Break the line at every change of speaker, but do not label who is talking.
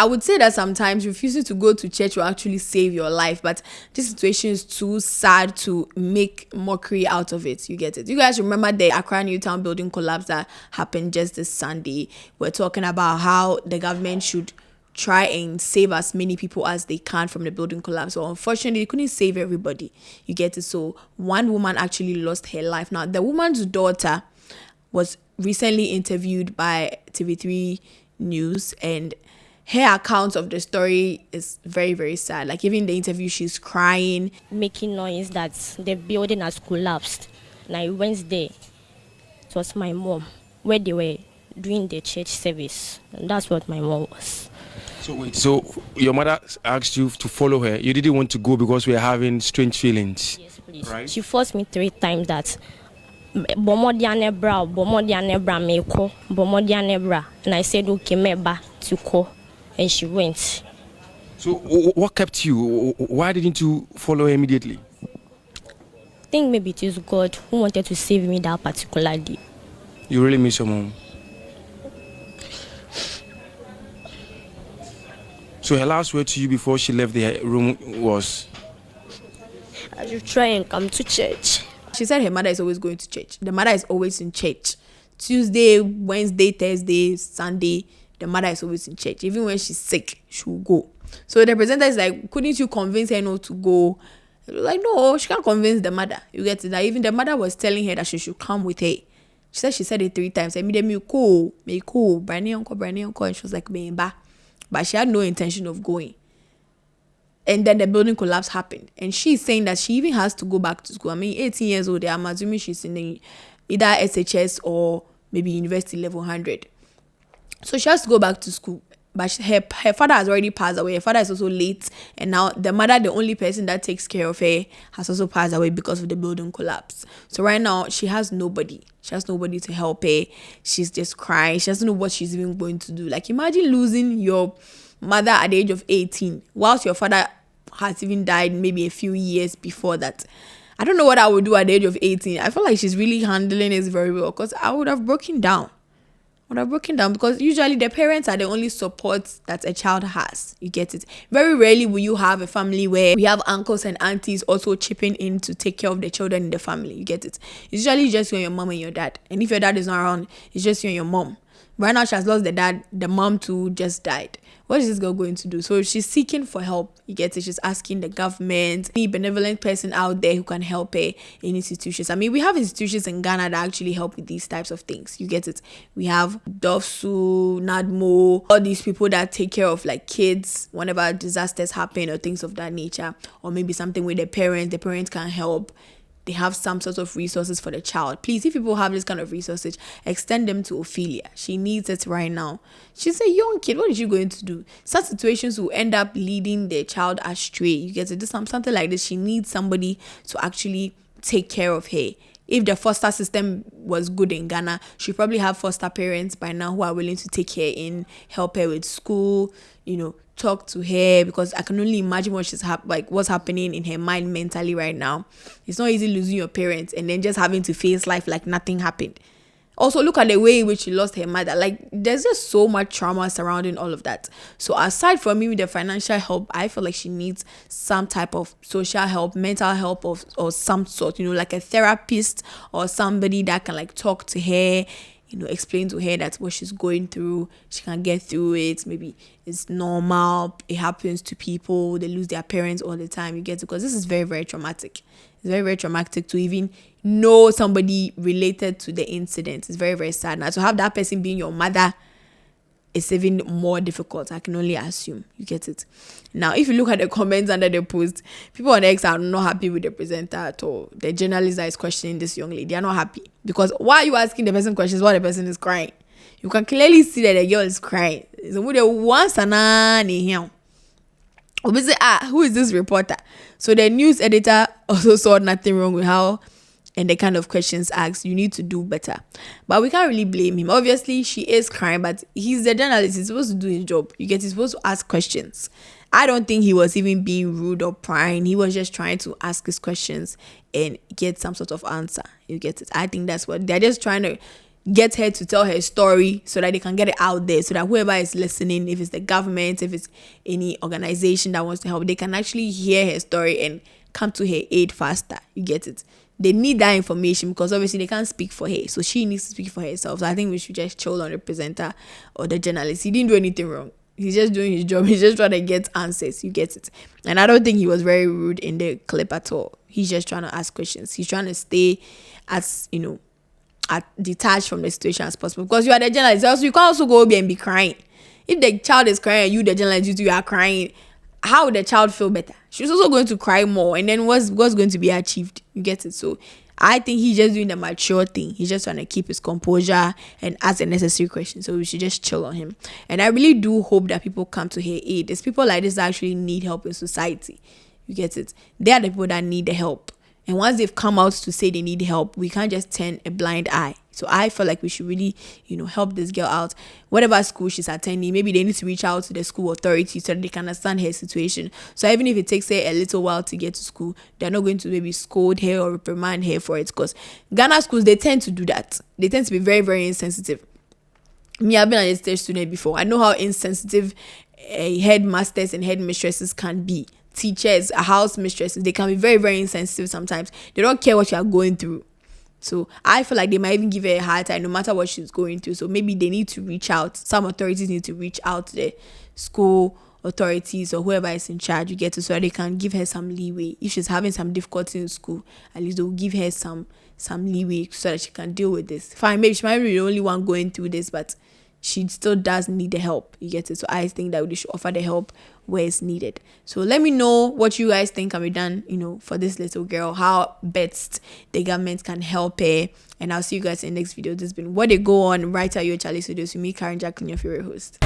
I would say that sometimes refusing to go to church will actually save your life, but this situation is too sad to make mockery out of it. You get it? You guys remember the Accra Newtown building collapse that happened just this Sunday? We're talking about how the government should try and save as many people as they can from the building collapse. So unfortunately, they couldn't save everybody. You get it? So one woman actually lost her life. Now, the woman's daughter was recently interviewed by TV3 News, and her account of the story is very, very sad. Like, even in the interview, she's crying,
making noise that the building has collapsed. And I went there. It was my mom, where they were doing the church service. And that's what my mom was.
So wait, so your mother asked you to follow her. You didn't want to go because we were having strange feelings.
Yes, please.
Right?
She forced me 3 times that Bomodiane meko, Bomodiane. And I said, okay, meba to call. And she went.
So what kept you? Why didn't you follow her immediately?
I think maybe it is God who wanted to save me that particular day.
You really miss your mom. So her last word to you before she left the room was,
I should try and come to church.
she said her mother is always going to church. The mother is always in church. Tuesday, Wednesday, Thursday, Sunday, the mother is always in church. Even when she's sick, she will go. So the presenter is like, couldn't you convince her not to go? Like, no, she can't convince the mother. You get it? That even the mother was telling her that she should come with her. She said it 3 times. I mean, me cool, Brandy uncle. And she was like, me ba. But she had no intention of going. And then the building collapse happened. And she's saying that she even has to go back to school. I mean, 18 years old, I'm assuming she's in either SHS or maybe university level 100. So she has to go back to school. But her father has already passed away. Her father is also late. And now the mother, the only person that takes care of her, has also passed away because of the building collapse. So right now, she has nobody. She has nobody to help her. She's just crying. She doesn't know what she's even going to do. Like, imagine losing your mother at the age of 18, whilst your father has even died maybe a few years before that. I don't know what I would do at the age of 18. I feel like she's really handling it very well, because I would have broken down. Because usually the parents are the only support that a child has. You get it? Very rarely will you have a family where we have uncles and aunties also chipping in to take care of the children in the family. You get it? It's usually just you and your mom and your dad. And if your dad is not around, it's just you and your mom. Right now, she has lost the dad. The mom too just died. What is this girl going to do? So she's seeking for help. You get it? She's asking the government, any benevolent person out there who can help her in institutions. I mean, we have institutions in Ghana that actually help with these types of things. You get it? We have DOFSU, NADMO, all these people that take care of like kids whenever disasters happen or things of that nature. Or maybe something with the parents can help. They have some sort of resources for the child. Please, if people have this kind of resources, extend them to Ophelia. She needs it right now. She's a young kid. What is she going to do? Such situations will end up leading the child astray. You get it? Something like this. She needs somebody to actually take care of her. If the foster system was good in Ghana, she probably have foster parents by now who are willing to take her in, help her with school, talk to her, because I can only imagine what what's happening in her mind mentally right now. It's not easy losing your parents and then just having to face life like nothing happened. Also, look at the way in which she lost her mother. Like, there's just so much trauma surrounding all of that. So aside from maybe the financial help, I feel like she needs some type of social help, mental help or some sort, like a therapist or somebody that can like talk to her, explain to her that what she's going through, she can get through it. Maybe it's normal. It happens to people. They lose their parents all the time. You get it? Because this is very, very traumatic. It's very, very traumatic to even know somebody related to the incident. It's very, very sad. Now, to have that person being your mother is even more difficult. I can only assume. You get it? Now, if you look at the comments under the post, people on X are not happy with the presenter at all. The journalist that is questioning this young lady, they are not happy. Because why are you asking the person questions while the person is crying? You can clearly see that the girl is crying. So, obviously, who is this reporter? So the news editor also saw nothing wrong with how and the kind of questions asked. You need to do better. But we can't really blame him. Obviously, she is crying, but he's the journalist. He's supposed to do his job. He's supposed to ask questions. I don't think he was even being rude or prying. He was just trying to ask his questions and get some sort of answer. You get it? I think that's what they're just trying to get her to tell her story so that they can get it out there, so that whoever is listening, if it's the government, if it's any organization that wants to help, they can actually hear her story and come to her aid faster. You get it? They need that information because obviously they can't speak for her, so she needs to speak for herself. So I think we should just chill on the presenter or the journalist. He didn't do anything wrong. He's just doing his job. He's just trying to get answers. You get it? And I don't think he was very rude in the clip at all. He's just trying to ask questions. He's trying to stay as, detached from the situation as possible, because you are the journalist. Also, you can't also go and be crying. If the child is crying and you, the journalist, you are crying, how would the child feel better? She's also going to cry more, and then what's going to be achieved? You get it? So I think he's just doing the mature thing. He's just trying to keep his composure and ask the necessary questions. So we should just chill on him. And I really do hope that people come to her aid. There's people like this that actually need help in society. You get it? They are the people that need the help. And once they've come out to say they need help, we can't just turn a blind eye. So I feel like we should really, help this girl out. Whatever school she's attending, maybe they need to reach out to the school authority so that they can understand her situation. So even if it takes her a little while to get to school, they're not going to maybe scold her or reprimand her for it. Because Ghana schools, they tend to do that. They tend to be very, very insensitive. Me, I've been an stage student before. I know how insensitive headmasters and headmistresses can be. Teachers, house mistresses, they can be very, very insensitive sometimes. They don't care what you are going through. So I feel like they might even give her a hard time no matter what she's going through. So maybe they need to reach out. Some authorities need to reach out to the school authorities or whoever is in charge, you get to, so that they can give her some leeway. If she's having some difficulty in school, at least they'll give her some leeway so that she can deal with this. Fine, maybe she might be the only one going through this, but she still does need the help. You get it? So I think that we should offer the help where it's needed. So let me know what you guys think can be done, for this little girl, how best the government can help her. And I'll see you guys in the next video. This has been What They Go On, right at your Charlie Studios with me, Karen Jacqueline, your favorite host.